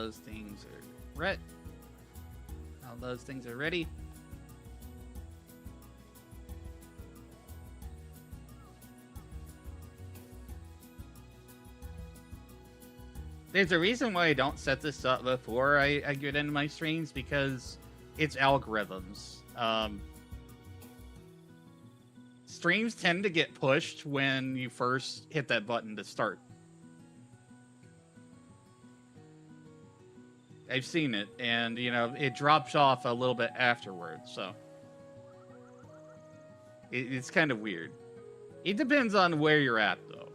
those things are ready. All those things are ready. There's a reason why I don't set this up before I get into my streams, because it's algorithms. Streams tend to get pushed when you first hit that button to start. I've seen it, and, you know, it drops off a little bit afterwards, so... It's kind of weird. It depends on where you're at, though.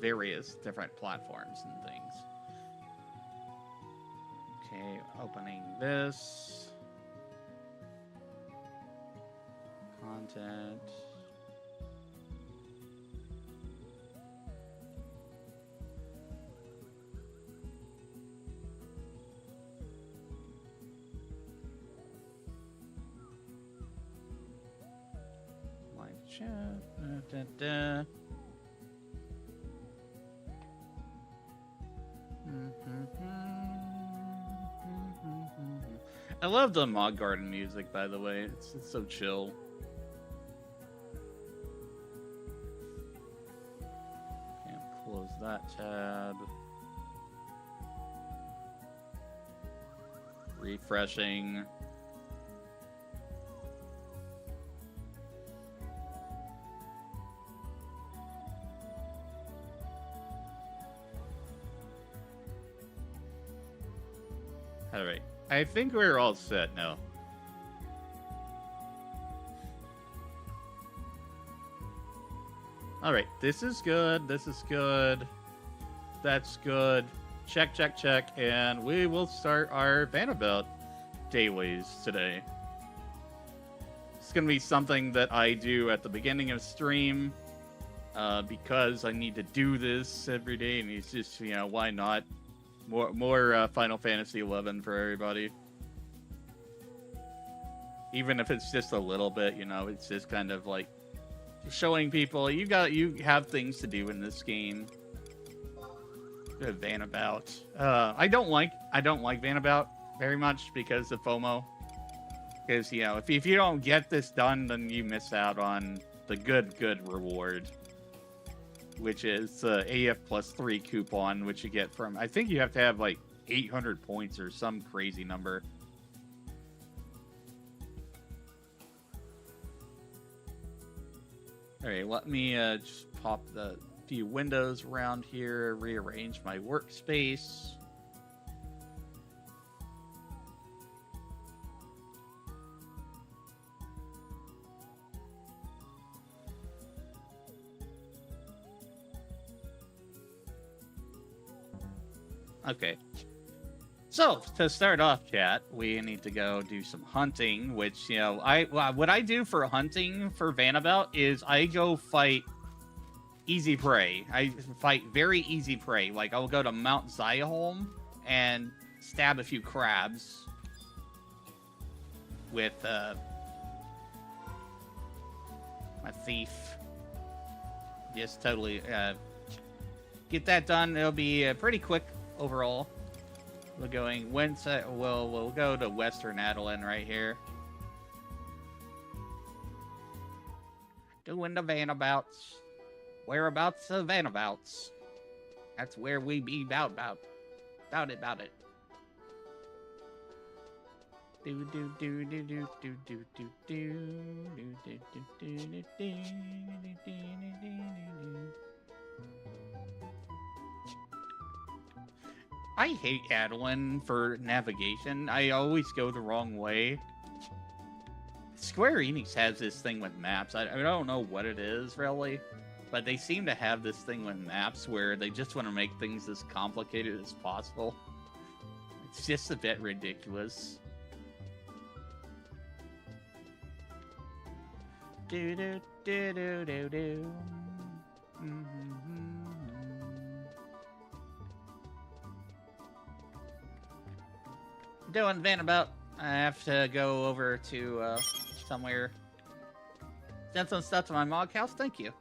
Various different platforms and things. Okay, opening this. Content. Live chat. Da, da, da. I love the Mod Garden music, by the way. It's so chill. Can't close that tab. Refreshing. All right. I think we're all set now. All right. This is good. This is good. That's good. Check, check, check. And we will start our Vanabout dailies today. It's going to be something that I do at the beginning of stream because I need to do this every day. And it's just, you know, why not? More Final Fantasy XI for everybody. Even if it's just a little bit, you know, it's just kind of like showing people you have things to do in this game. Vanabout. I don't like Vanabout very much because of FOMO. Because, you know, if you don't get this done, then you miss out on the good reward, which is AF plus 3 coupon, which you get from, I think you have to have like 800 points or some crazy number. Alright, let me just pop the few windows around here, rearrange my workspace. Okay. So, to start off, chat, we need to go do some hunting, which, you know, what I do for hunting for Vanabout is I go fight easy prey. I fight very easy prey. Like, I'll go to Mount Zyholm and stab a few crabs with my thief. Just totally get that done. It'll be pretty quick overall. We're going we'll go to Western Adeline right here. Doing the Vanabouts. Whereabouts the Vanabouts? That's where we be about it. Do do do do do do do do do do do do do do. I hate Adeline for navigation. I always go the wrong way. Square Enix has this thing with maps. I don't know what it is, really. But they seem to have this thing with maps where they just want to make things as complicated as possible. It's just a bit ridiculous. Do do do do do do. Doing Vanabout. I have to go over to somewhere. Send some stuff to my Mog house. Thank you.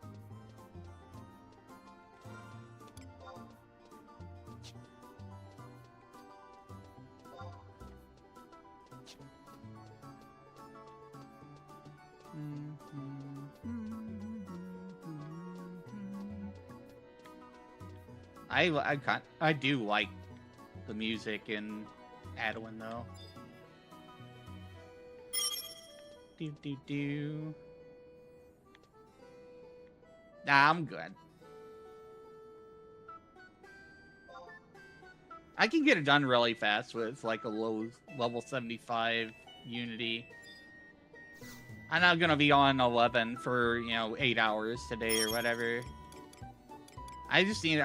I do like the music in Adwin though. Do. Nah, I'm good. I can get it done really fast with like a low level 75 Unity. I'm not gonna be on 11 for 8 hours today or whatever. I just need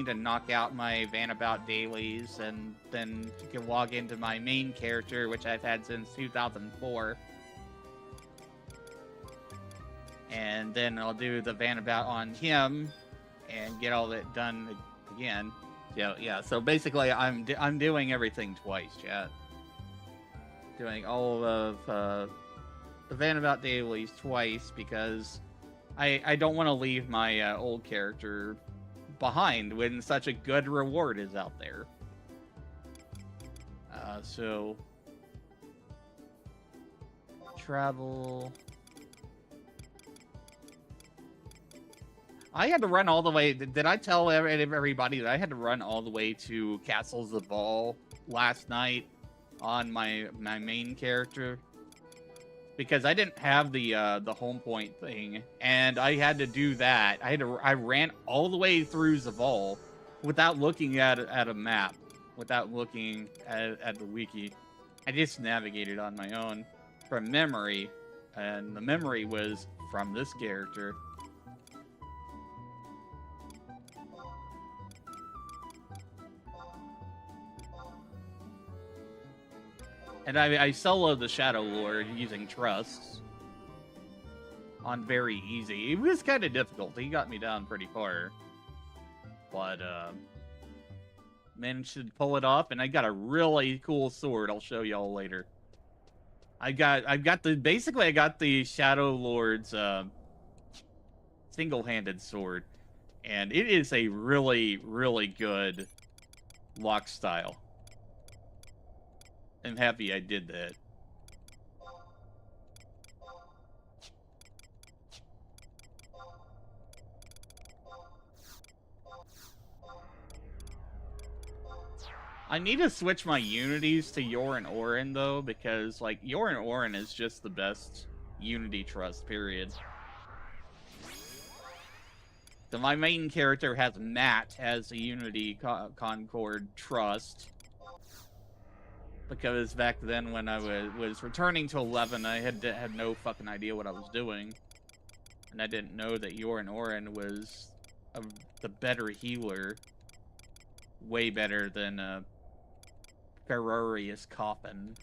to knock out my Vanabout dailies and then can log into my main character, which I've had since 2004. And then I'll do the Vanabout on him and get all that done again. Yeah. So basically, I'm doing everything twice, chat. Doing all of the Vanabout dailies twice because I don't want to leave my old character behind when such a good reward is out there. So travel. I had to run all the way. Did I tell everybody that I had to run all the way to Castle Zaval last night on my main character? Because I didn't have the home point thing, and I had to do that. I ran all the way through Zaval without looking at a map, without looking at the wiki. I just navigated on my own from memory, and the memory was from this character. And I soloed the Shadow Lord using Trust on very easy. It was kind of difficult. He got me down pretty far. But, managed to pull it off, and I got a really cool sword I'll show y'all later. I got the Shadow Lord's, single-handed sword. And it is a really, really good lock style. I'm happy I did that. I need to switch my unities to Yorin Orin, though, because, like, Yorin Orin is just the best Unity Trust, period. So my main character has Matt as a Unity Concord Trust. Because back then when I was returning to 11, I had no fucking idea what I was doing. And I didn't know that Yorin Orin was the better healer. Way better than Ferrarius Coffin.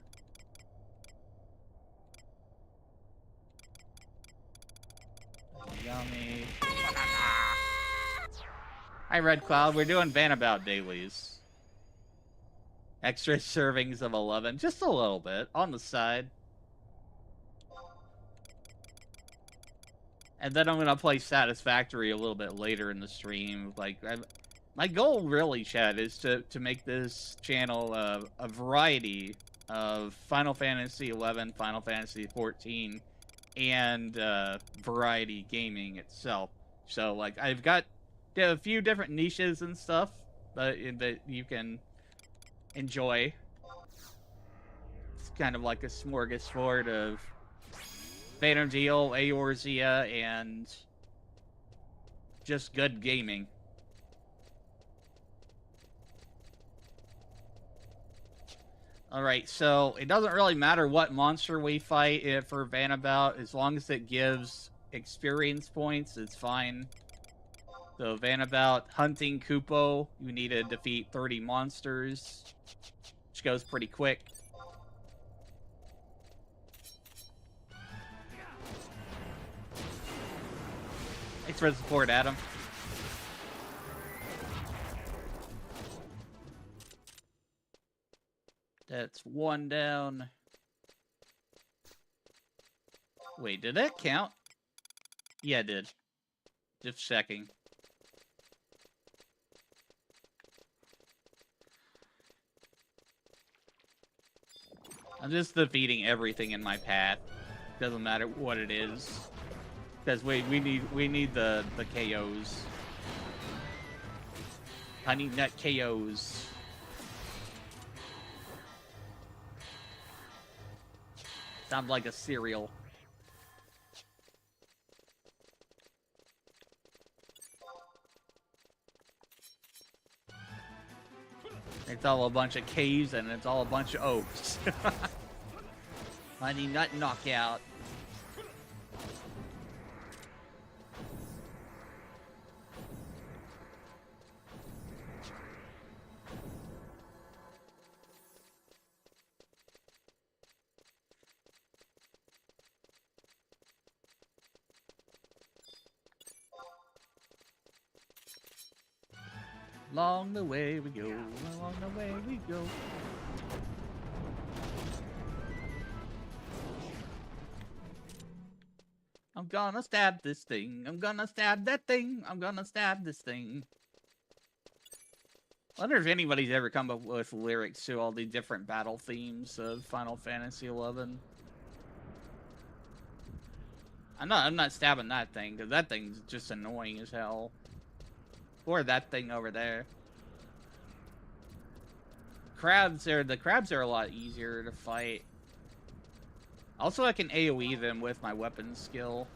Yummy. Hi, Red Cloud. We're doing Vanabout dailies. Extra servings of 11. Just a little bit. On the side. And then I'm going to play Satisfactory a little bit later in the stream. Like, my goal, really, Chad, is to make this channel a variety of Final Fantasy XI, Final Fantasy XIV, and variety gaming itself. So, like, I've got a few different niches and stuff that you can enjoy. It's kind of like a smorgasbord of Vana'diel, Eorzea, and just good gaming. Alright, so it doesn't really matter what monster we fight for Vanabout, as long as it gives experience points, it's fine. So Vanabout hunting Kupo, you need to defeat 30 monsters, which goes pretty quick. Thanks for the support, Adam. That's one down. Wait, did that count? Yeah, it did. Just checking. I'm just defeating everything in my path. Doesn't matter what it is. Because we need the KOs. Honey nut KOs. Sounds like a cereal. It's all a bunch of caves and it's all a bunch of oaks. Honey nut knockout. Along the way we go, along the way we go. I'm gonna stab this thing, I'm gonna stab that thing, I'm gonna stab this thing. I wonder if anybody's ever come up with lyrics to all the different battle themes of Final Fantasy XI. I'm not stabbing that thing, because that thing's just annoying as hell. Or that thing over there. The crabs are a lot easier to fight. Also, I can AoE them with my weapon skill.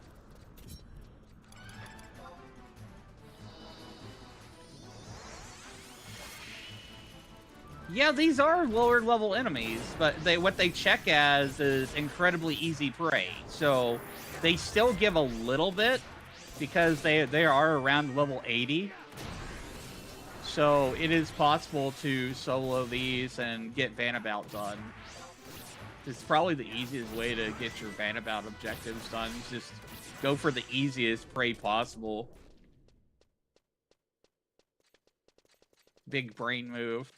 Yeah, these are lower level enemies, but what they check as is incredibly easy prey. So they still give a little bit because they are around level 80. So it is possible to solo these and get Vanabout done. It's probably the easiest way to get your Vanabout objectives done. Just go for the easiest prey possible. Big brain move.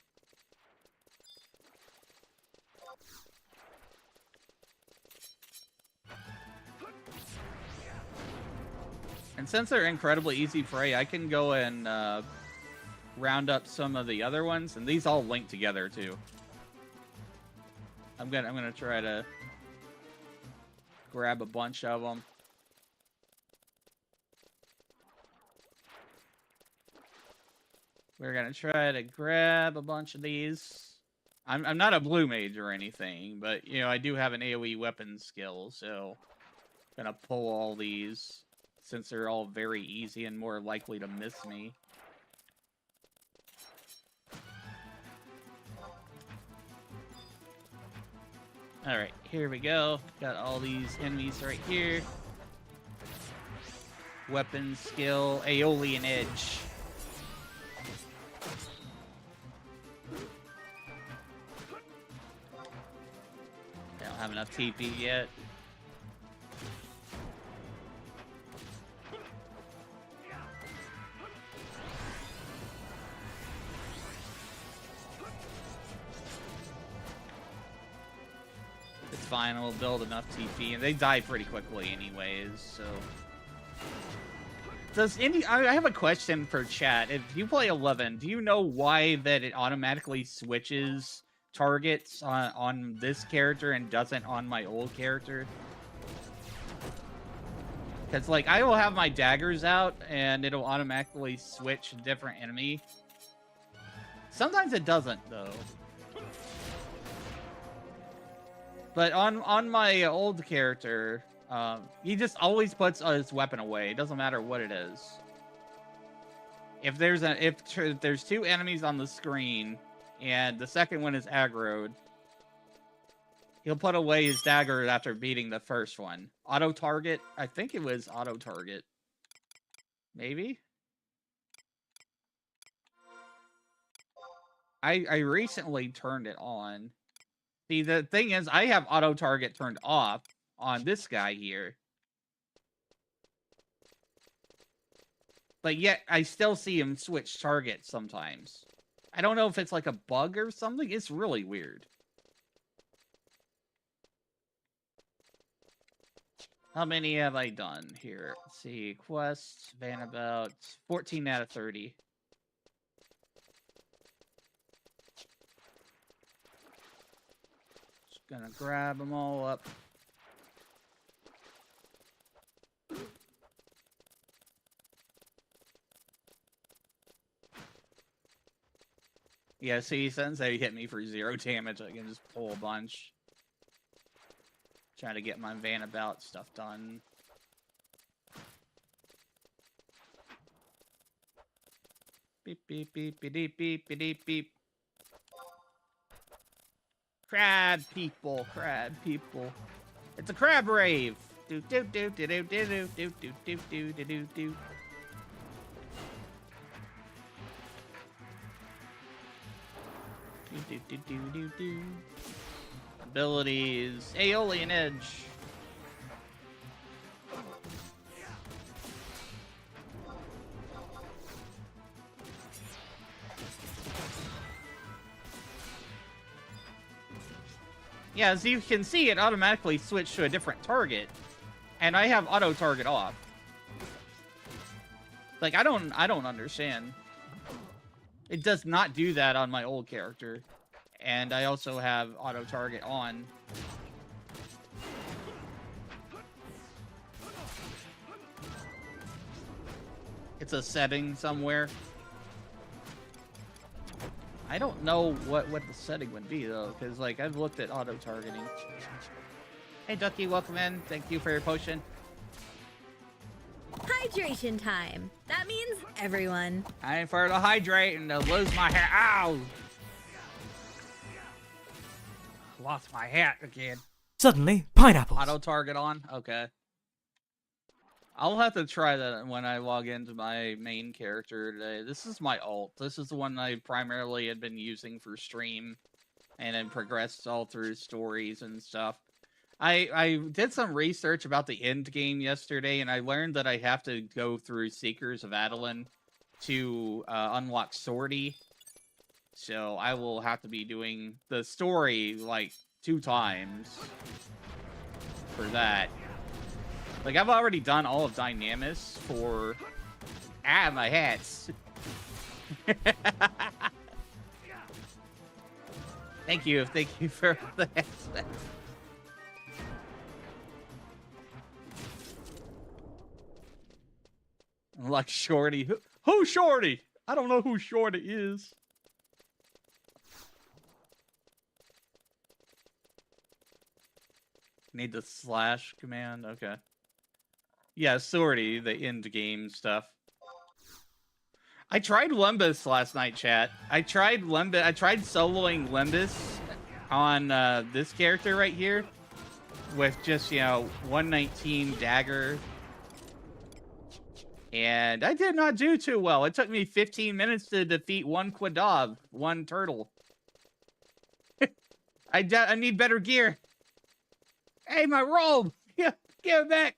And since they're incredibly easy prey, I can go and round up some of the other ones, and these all link together too. I'm gonna try to grab a bunch of them. We're gonna try to grab a bunch of these. I'm not a blue mage or anything, but you know I do have an AoE weapon skill, so I'm gonna pull all these since they're all very easy and more likely to miss me. Alright, here we go. Got all these enemies right here. Weapon skill, Aeolian Edge. I don't have enough TP yet. It's fine, we'll build enough TP, and they die pretty quickly anyways, so... I have a question for chat. If you play 11, do you know why that it automatically switches targets on this character and doesn't on my old character? Because, like, I will have my daggers out, and it'll automatically switch a different enemy. Sometimes it doesn't, though. But on my old character, he just always puts his weapon away. It doesn't matter what it is. If there's two enemies on the screen, and the second one is aggroed, he'll put away his dagger after beating the first one. Auto target? I think it was auto target. Maybe? I recently turned it on. See, the thing is, I have auto target turned off on this guy here. But yet, I still see him switch targets sometimes. I don't know if it's like a bug or something. It's really weird. How many have I done here? Let's see. Quests, Vanabout, 14 out of 30. gonna grab them all up. Yeah, see, since they hit me for 0 damage, I can just pull a bunch. Try to get my Vanabout stuff done. Beep, beep, beep, beep, beep, beep, beep, beep. Crab people, crab people. It's a crab rave. Do do do do do do do do do do do do do. Do do do do do. Abilities: Aeolian Edge. Yeah, as you can see, it automatically switched to a different target, and I have auto target off. Like, I don't understand. It does not do that on my old character, and I also have auto target on. It's a setting somewhere. I don't know what the setting would be, though, because, like, I've looked at auto-targeting. Hey, Ducky, welcome in. Thank you for your potion. Hydration time. That means everyone. I'm for to hydrate and to lose my hat. Ow! Lost my hat again. Suddenly, pineapples. Auto-target on? Okay. I'll have to try that when I log into my main character today. This is my ult. This is the one I primarily had been using for stream and then progressed all through stories and stuff. I did some research about the end game yesterday, and I learned that I have to go through Seekers of Adeline to unlock Swordy. So I will have to be doing the story like 2 times for that. Like, I've already done all of Dynamis for... Ah, my hats. Thank you for the hats. Like Shorty. Who's Shorty? I don't know who Shorty is. Need the slash command? Okay. Yeah, Swordy, the end game stuff. I tried Limbus last night, chat. I tried soloing Limbus on this character right here with just, 119 dagger. And I did not do too well. It took me 15 minutes to defeat 1 Quadab, 1 turtle. I need better gear. Hey, my robe! Yeah, give it back!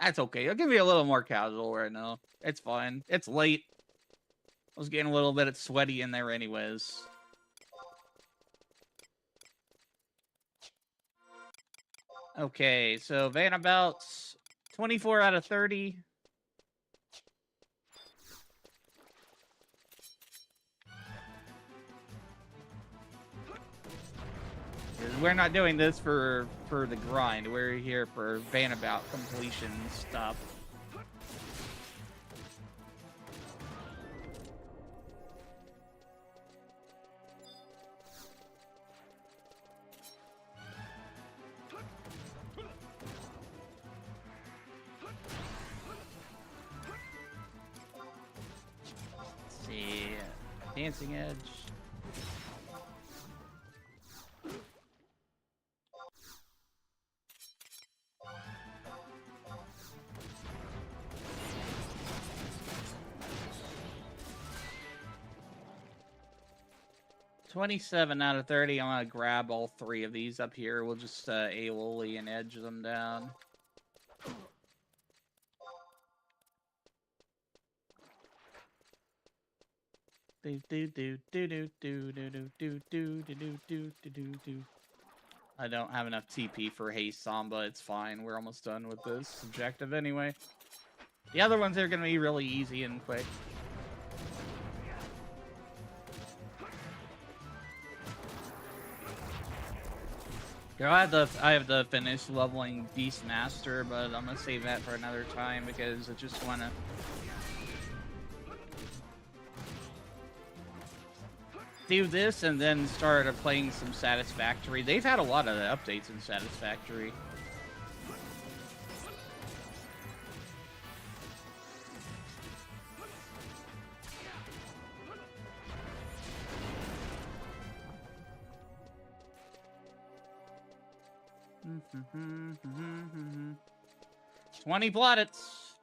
That's okay. I'll give you a little more casual right now. It's fine. It's late. I was getting a little bit sweaty in there anyways. Okay, so Vanabouts, 24 out of 30. We're not doing this for the grind. We're here for Vanabout completion stuff. Let's see. Dancing Edge. $27 out of 30. I'm gonna grab all 3 of these up here. We'll just Aeolian Edge them down. I don't have enough TP for Haste Samba. It's fine. We're almost done with this objective anyway. The other ones are gonna be really easy and quick. Yeah, I have to finish leveling Beastmaster, but I'm gonna save that for another time because I just wanna. Do this and then start playing some Satisfactory. They've had a lot of updates in Satisfactory. Mm-hmm. 20 plaudits.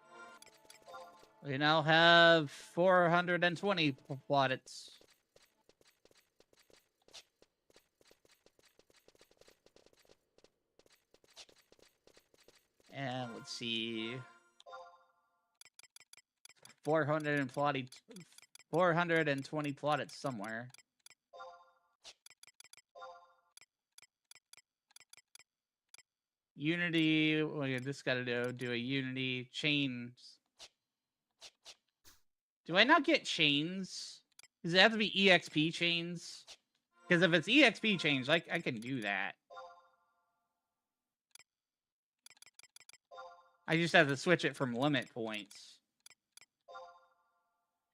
We now have 420 plaudits. And let's see. 420 plaudits somewhere. Unity, we just gotta do a Unity chains. Do I not get chains? Does it have to be EXP chains? Because if it's EXP chains, I can do that. I just have to switch it from limit points.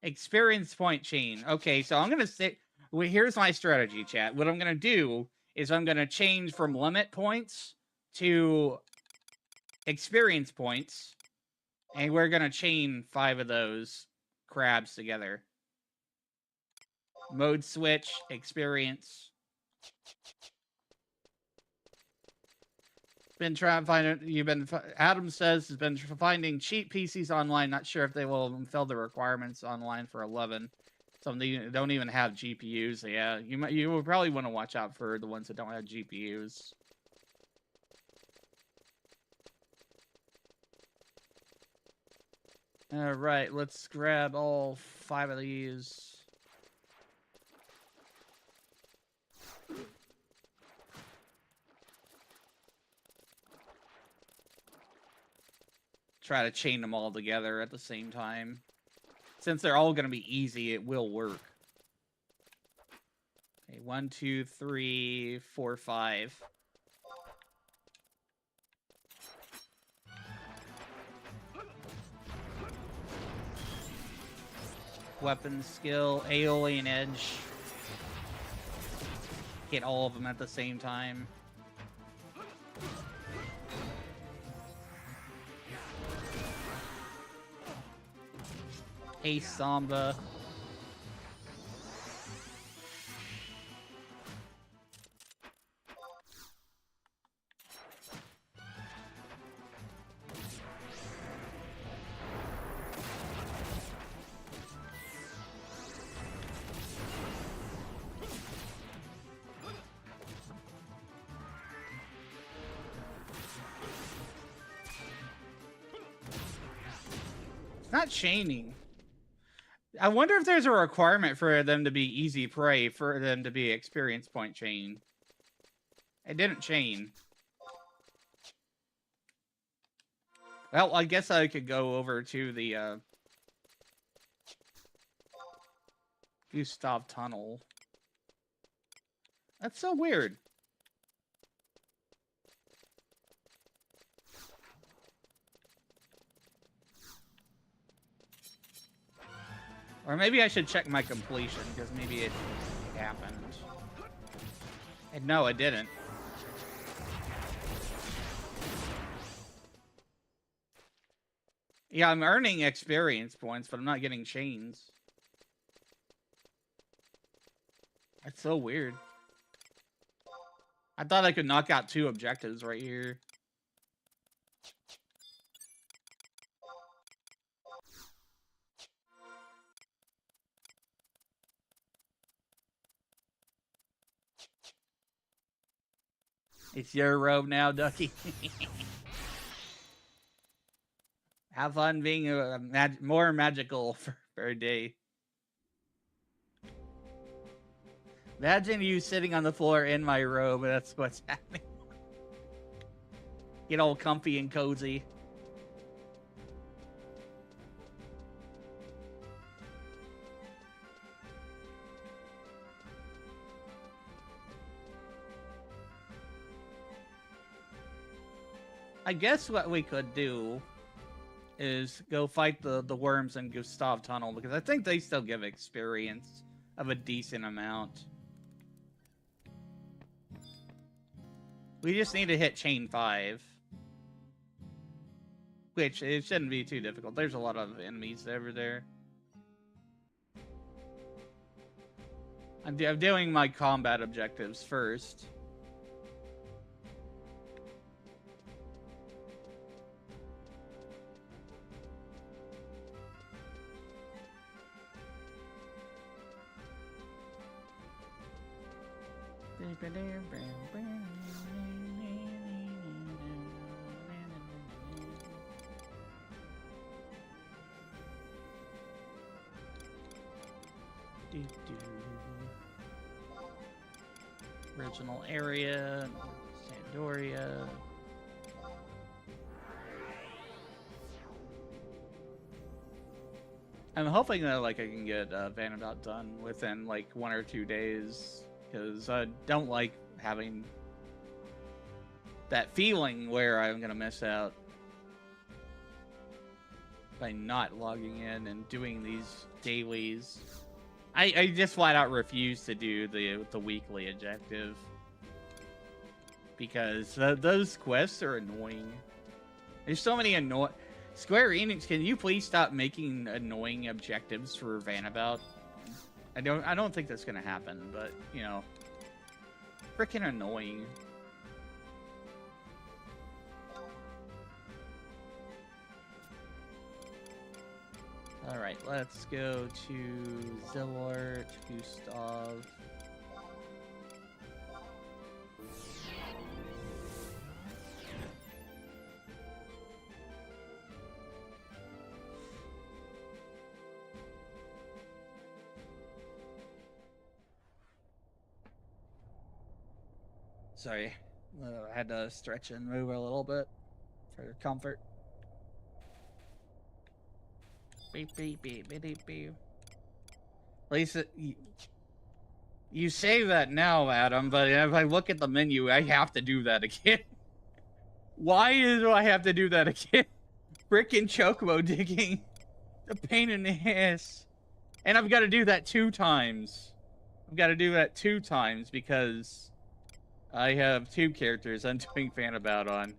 Experience point chain. Okay, so I'm gonna say, well, here's my strategy, chat. What I'm gonna do is I'm gonna change from limit points to experience points, and we're gonna chain 5 of those crabs together. Mode switch, experience. Been trying to find it. Adam says has been finding cheap PCs online. Not sure if they will fill the requirements online for 11. Some don't even have GPUs. Yeah, you will probably want to watch out for the ones that don't have GPUs. All right, let's grab all 5 of these. Try to chain them all together at the same time. Since they're all going to be easy, it will work. Okay, 1, 2, 3, 4, 5. Weapon skill, Aeolian Edge. Hit all of them at the same time. Hey, Samba. It's not chaining. I wonder if there's a requirement for them to be easy prey, for them to be experience point chain. It didn't chain. Well, I guess I could go over to the Gustav Tunnel. That's so weird. Or maybe I should check my completion, because maybe it happened. And no, it didn't. Yeah, I'm earning experience points, but I'm not getting chains. That's so weird. I thought I could knock out 2 objectives right here. It's your robe now, Ducky. Have fun being more magical for a day. Imagine you sitting on the floor in my robe, and that's what's happening. Get all comfy and cozy. I guess what we could do is go fight the worms in Gustav Tunnel, because I think they still give experience of a decent amount. We just need to hit chain 5. Which, it shouldn't be too difficult. There's a lot of enemies over there. I'm doing my combat objectives first. Original area, Sandoria. I'm hoping that like I can get Vanabout done within like 1 or 2 days, because I don't like having that feeling where I'm gonna miss out by not logging in and doing these dailies. I just flat out refuse to do the weekly objective because those quests are annoying. There's so many annoying. Square Enix, can you please stop making annoying objectives for Vanabout? I don't think that's gonna happen, but you know, freaking annoying. Alright, let's go to Zillart, Gustav. Sorry, I had to stretch and move a little bit for comfort. Beep, beep, beep, beep, beep. Lisa, you say that now, Adam, but if I look at the menu, I have to do that again. Why do I have to do that again? Frickin' chocobo digging. A pain in the ass. And I've got to do that 2 times. I've got to do that 2 times because I have 2 characters I'm doing Vanabout on.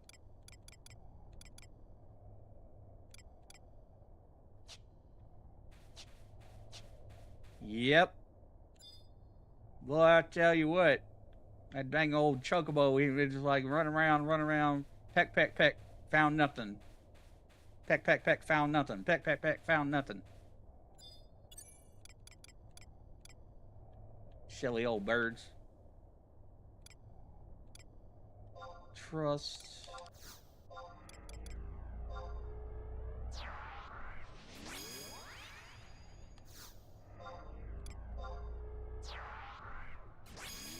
Yep. Well, I tell you what, that dang old chocobo, he was just like run around, peck, peck, peck, found nothing. Peck, peck, peck, found nothing. Peck, peck, peck, found nothing. Silly old birds. Trust.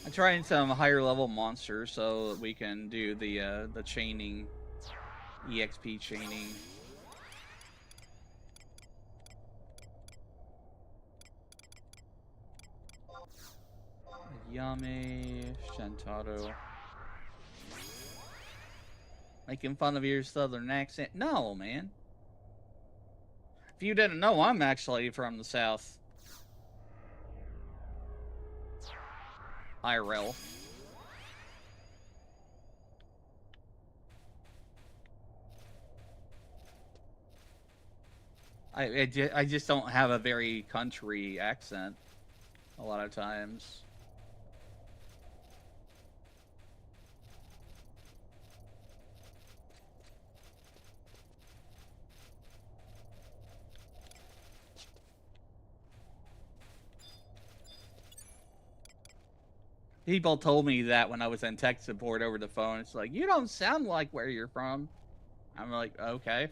I'm trying some higher level monsters so that we can do the chaining, EXP chaining. Yame, Shantaro. Making fun of your southern accent? No, man. If you didn't know, I'm actually from the south. IRL. I just don't have a very country accent a lot of times. People told me that when I was in tech support over the phone. It's like, you don't sound like where you're from. I'm like, okay.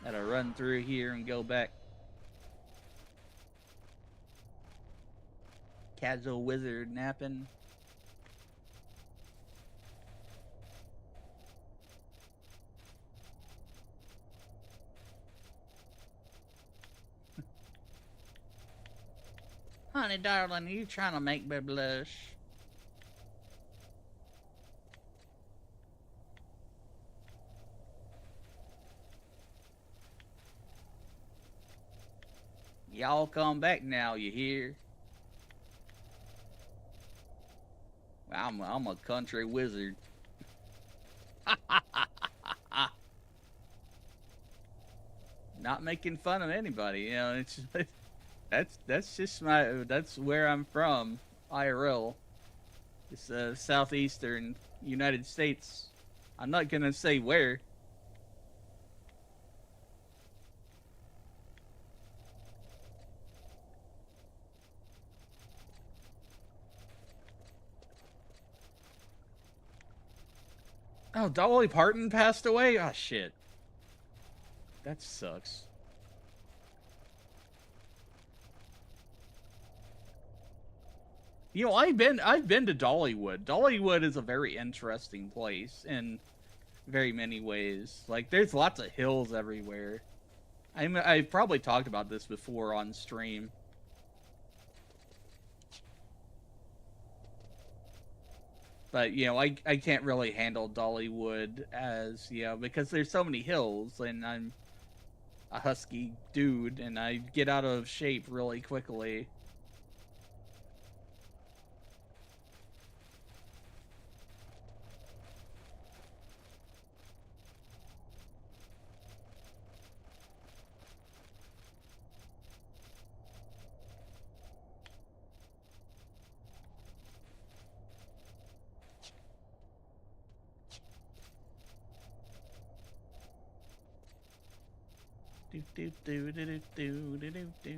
Gotta run through here and go back. Casual wizard napping. Honey, darling, are you trying to make me blush? Y'all come back now, you hear? I'm a country wizard. Not making fun of anybody, you know. It's that's just that's where I'm from, IRL. It's southeastern United States. I'm not gonna say where. Oh, Dolly Parton passed away? Oh, shit. That sucks. You know, I've been to Dollywood. Dollywood is a very interesting place in very many ways. Like, there's lots of hills everywhere. I've probably talked about this before on stream. But, you know, I can't really handle Dollywood as, you know, because there's so many hills, and I'm a husky dude, and I get out of shape really quickly. Do do do do do do do do.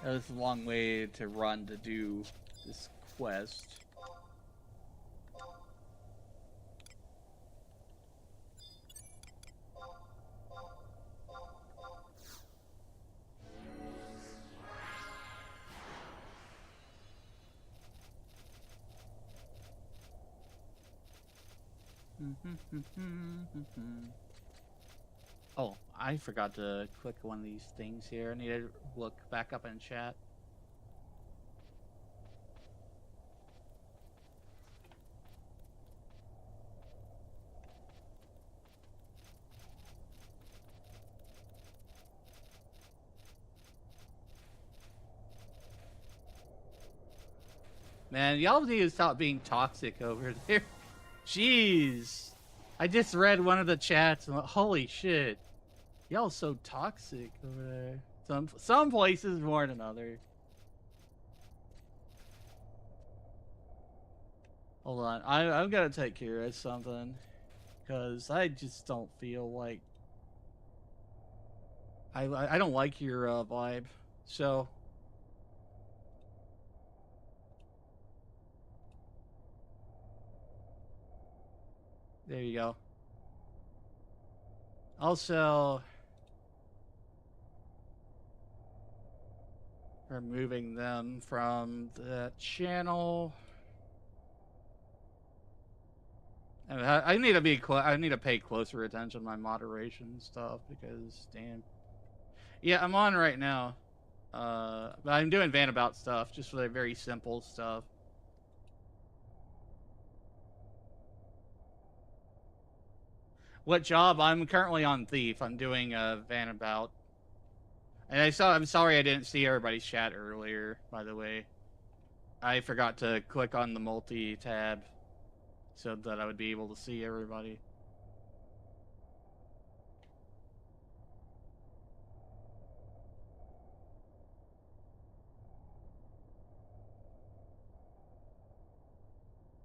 That was a long way to run to do this quest. Oh, I forgot to click one of these things here. I need to look back up in chat. Man, y'all need to stop being toxic over there. Jeez. I just read one of the chats and holy shit. Y'all so toxic over there. Some places more than others. Hold on. I'm gonna take care of something. Because I just don't feel like I don't like your vibe. So there you go. Also, removing them from the channel. I need to be I need to pay closer attention to my moderation stuff because damn. Yeah, I'm on right now. But I'm doing Vanabout stuff, just for the very simple stuff. What job? I'm currently on Thief. I'm doing Vanabout. And I'm sorry I didn't see everybody's chat earlier, by the way. I forgot to click on the multi-tab so that I would be able to see everybody.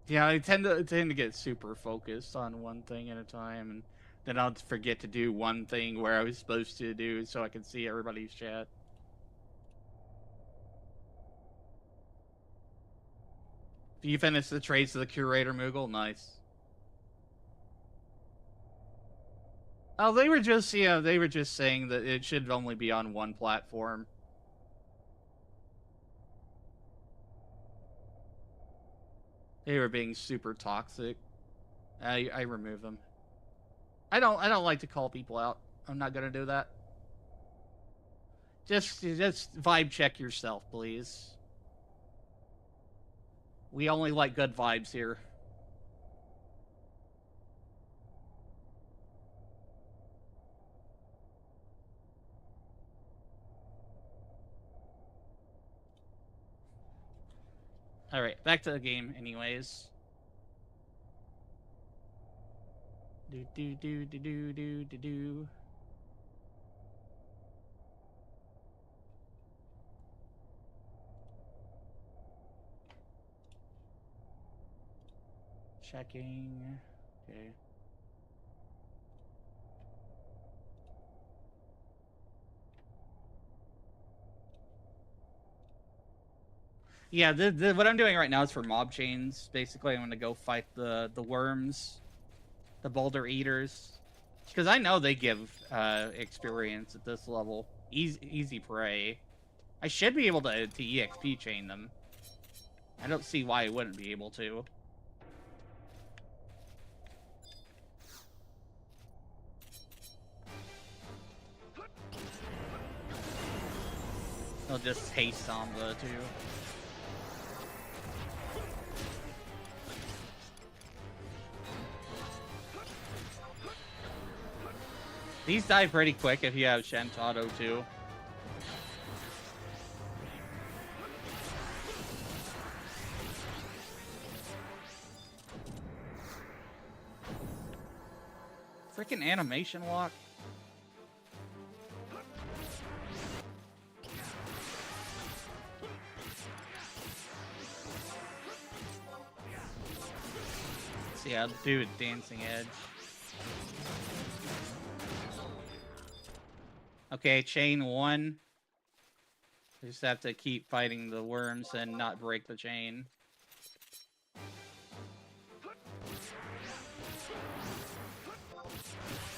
Yeah, I tend to get super focused on one thing at a time, and then I'll forget to do one thing where I was supposed to do so I can see everybody's chat. You finished the Trace of the Curator Moogle? Nice. Oh, they were just, yeah, they were just saying that it should only be on one platform. They were being super toxic. I remove them. I don't like to call people out. I'm not gonna do that. Just vibe check yourself, please. We only like good vibes here. All right, back to the game, anyways. Do do do do do do do do. Checking. Okay. Yeah, what I'm doing right now is for mob chains. Basically, I'm gonna go fight the worms, the boulder eaters, because I know they give experience at this level. Easy prey. I should be able to EXP chain them. I don't see why I wouldn't be able to. They'll just haste Samba too. These die pretty quick if you have Shentado too. Freaking animation lock. Let's see, I'll do a dancing edge. Okay, chain one. We just have to keep fighting the worms and not break the chain.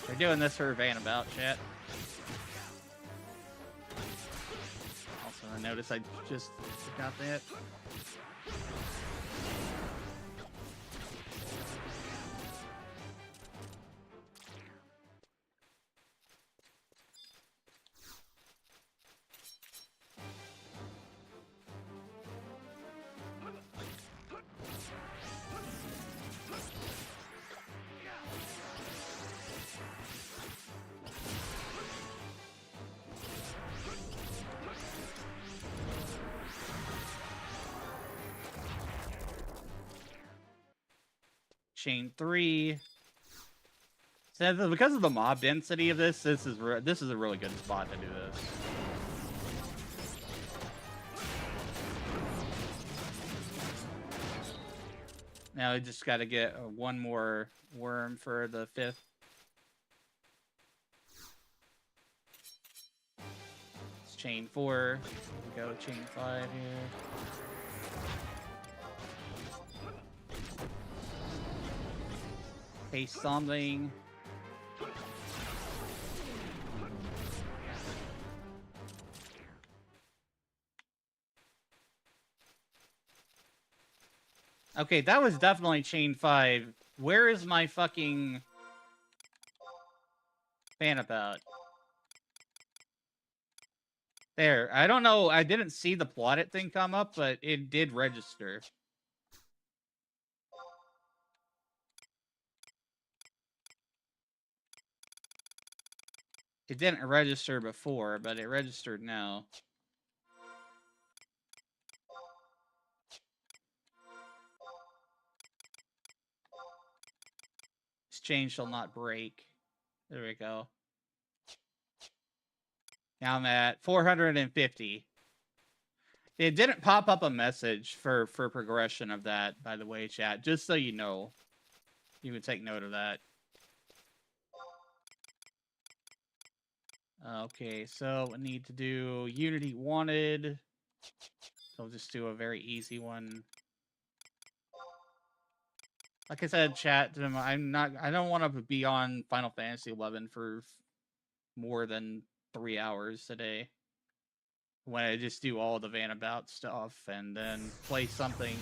We're doing this for Vanabout, chat. Also, I noticed I just forgot that. Chain 3. So because of the mob density of this is a really good spot to do this. Now I just got to get one more worm for the 5th. It's chain 4. We go chain 5 here. Paste something. Okay, that was definitely chain 5. Where is my fucking Vanabout? There. I don't know. I didn't see the plotted thing come up, but it did register. It didn't register before, but it registered now. This chain shall not break. There we go. Now I'm at 450. It didn't pop up a message for progression of that, by the way, chat. Just so you know. You would take note of that. Okay, so I need to do Unity Wanted. So I'll just do a very easy one. Like I said, chat, I don't want to be on Final Fantasy 11 for more than 3 hours today. When I just do all the Vanabout stuff and then play something